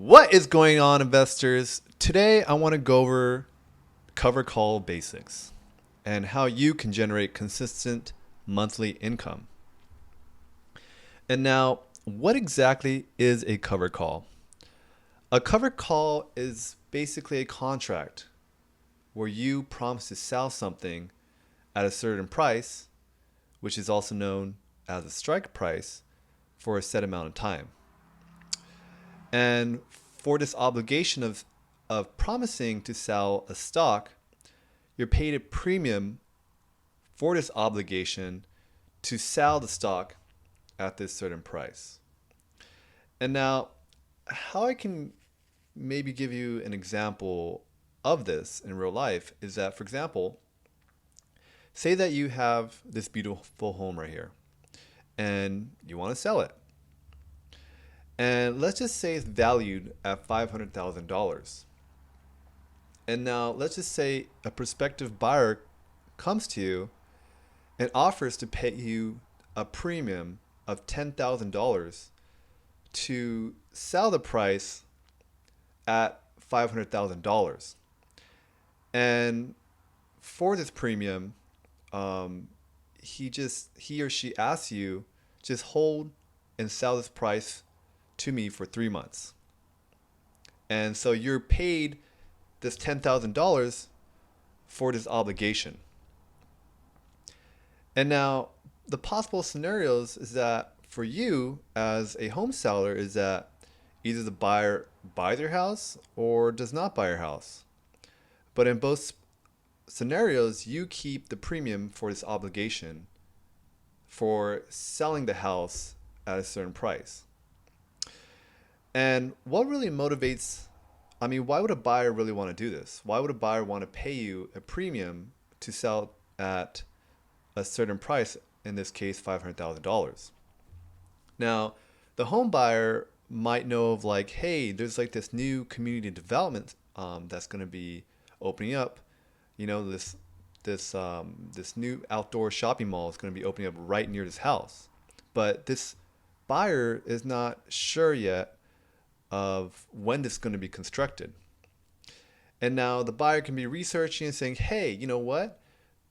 What is going on, investors? Today, I want to go over cover call basics and how you can generate consistent monthly income. And now, what exactly is a cover call? A cover call is basically a contract where you promise to sell something at a certain price, which is also known as a strike price, for a set amount of time. And for this obligation of promising to sell a stock, you're paid a premium for this obligation to sell the stock at this certain price. And now, how I can maybe give you an example of this in real life is that, for example, say that you have this beautiful home right here and you want to sell it. And let's just say it's valued at $500,000. And now let's just say a prospective buyer comes to you and offers to pay you a premium of $10,000 to sell the price at $500,000. And for this premium, he or she asks you just hold and sell this price to me for 3 months. And so you're paid this $10,000 for this obligation. And now the possible scenarios is that for you as a home seller is that either the buyer buys your house or does not buy your house. But in both scenarios, you keep the premium for this obligation for selling the house at a certain price. And what really motivates, why would a buyer really want to do this? Why would a buyer want to pay you a premium to sell at a certain price, in this case, $500,000? Now, the home buyer might know of like, hey, there's like this new community development that's going to be opening up. You know, this new outdoor shopping mall is going to be opening up right near this house. But this buyer is not sure yet of when this is going to be constructed. And now the buyer can be researching and saying, hey, you know what?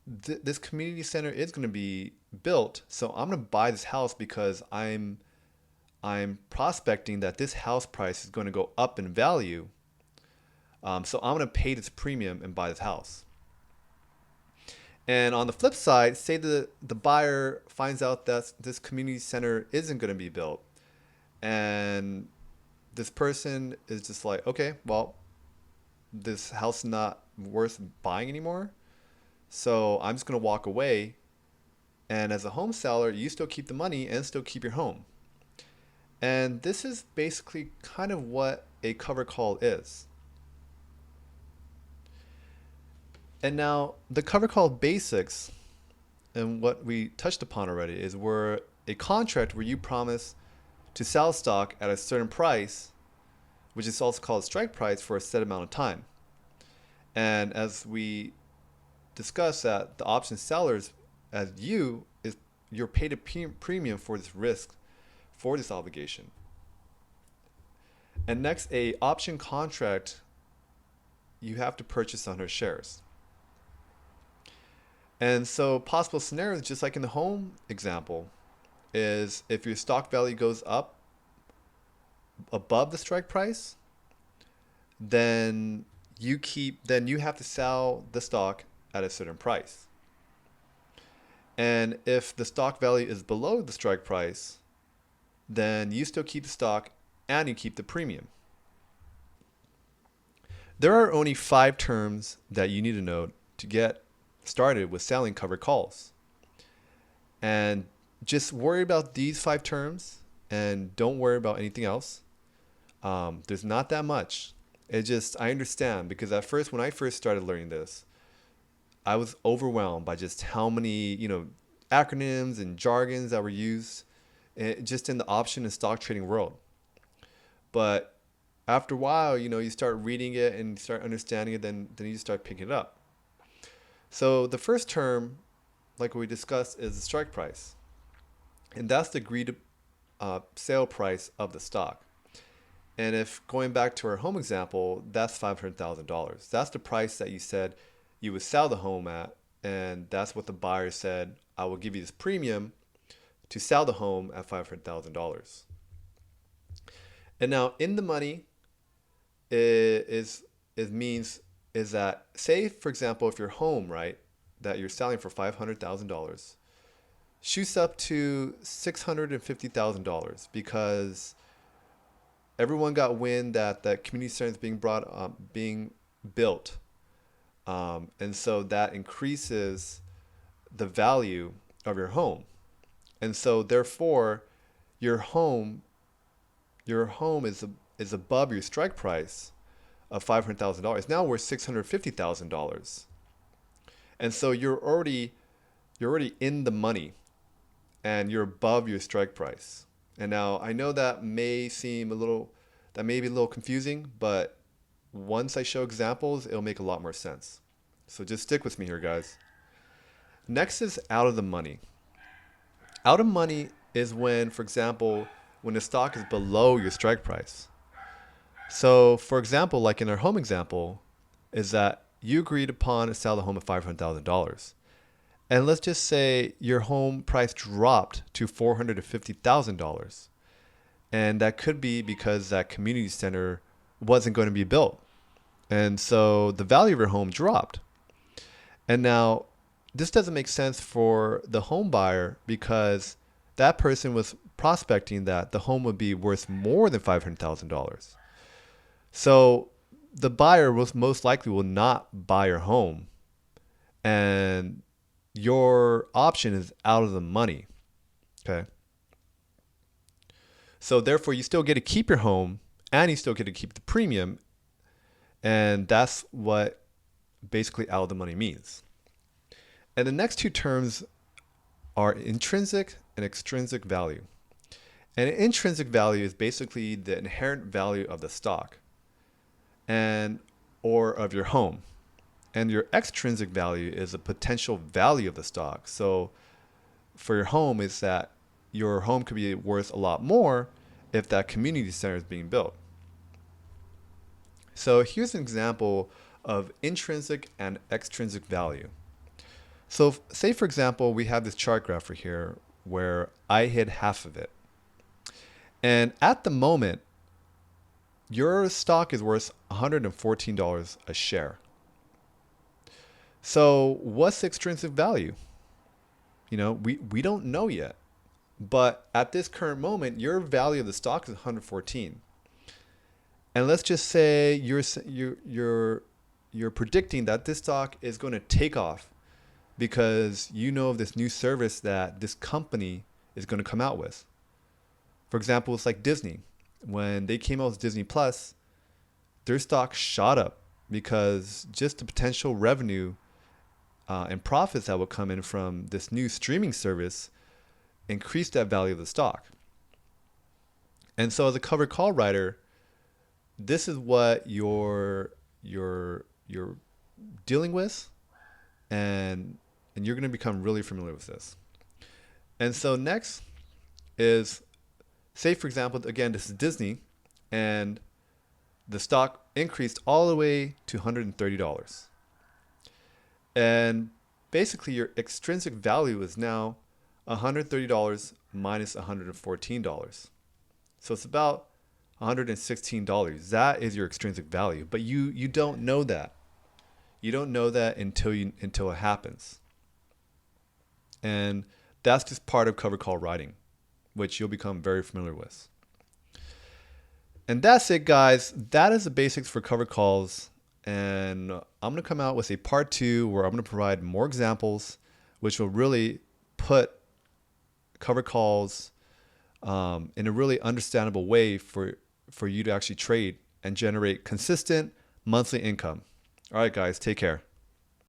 This community center is going to be built, so I'm going to buy this house because I'm prospecting that this house price is going to go up in value. So I'm going to pay this premium and buy this house. And on the flip side, say the buyer finds out that this community center isn't going to be built, and this person is just like, okay, well, this house is not worth buying anymore, so I'm just going to walk away. And as a home seller, you still keep the money and still keep your home. And this is basically kind of what a cover call is. And now the cover call basics and what we touched upon already is where a contract where you promise to sell stock at a certain price, which is also called strike price, for a set amount of time. And as we discussed, that the option sellers, as you're paid a premium for this risk, for this obligation. And next, a option contract, you have to purchase 100 shares. And so possible scenarios, just like in the home example, is if your stock value goes up above the strike price, then you have to sell the stock at a certain price. And if the stock value is below the strike price, then you still keep the stock and you keep the premium. There are only 5 terms that you need to know to get started with selling covered calls. And just worry about these 5 terms and don't worry about anything else. There's not that much. I understand, because at first, when I first started learning this, I was overwhelmed by just how many, acronyms and jargons that were used just in the option and stock trading world. But after a while, you start reading it and you start understanding it, then you start picking it up. So the first term, like we discussed, is the strike price. And that's the agreed sale price of the stock. And if going back to our home example, that's $500,000. That's the price that you said you would sell the home at. And that's what the buyer said, I will give you this premium to sell the home at $500,000. And now in the money is that, say, for example, if your home, right, that you're selling for $500,000 shoots up to $650,000 because everyone got wind that the community center is being built, and so that increases the value of your home, and so therefore your home is above your strike price of $500,000. Now we're $650,000, and so you're already in the money, and you're above your strike price. And now I know that may be a little confusing, but once I show examples, it'll make a lot more sense. So just stick with me here, guys. Next is out of the money. Out of money is when, for example, when the stock is below your strike price. So for example, like in our home example, is that you agreed upon to sell the home at $500,000. And let's just say your home price dropped to $450,000. And that could be because that community center wasn't going to be built. And so the value of your home dropped. And now this doesn't make sense for the home buyer because that person was prospecting that the home would be worth more than $500,000. So the buyer most likely will not buy your home. And your option is out of the money. Okay. So therefore you still get to keep your home and you still get to keep the premium. And that's what basically out of the money means. And the next two terms are intrinsic and extrinsic value. And intrinsic value is basically the inherent value of the stock or of your home. And your extrinsic value is the potential value of the stock. So for your home is that your home could be worth a lot more if that community center is being built. So here's an example of intrinsic and extrinsic value. So say, for example, we have this chart graph right here where I hit half of it. And at the moment, your stock is worth $114 a share. So what's the extrinsic value? We don't know yet. But at this current moment, your value of the stock is 114. And let's just say you're predicting that this stock is going to take off because you know of this new service that this company is going to come out with. For example, it's like Disney. When they came out with Disney Plus, their stock shot up because just the potential revenue and profits that will come in from this new streaming service increased that value of the stock. And so as a covered call writer, this is what you're dealing with, and you're going to become really familiar with this. And so next is, say for example, again, this is Disney, and the stock increased all the way to $130. And basically your extrinsic value is now $130 minus $114. So it's about $116. That is your extrinsic value, but you don't know that. You don't know that until it happens. And that's just part of covered call writing, which you'll become very familiar with. And that's it, guys. That is the basics for covered calls. And I'm going to come out with a part 2 where I'm going to provide more examples, which will really put covered calls in a really understandable way for you to actually trade and generate consistent monthly income. All right, guys, take care.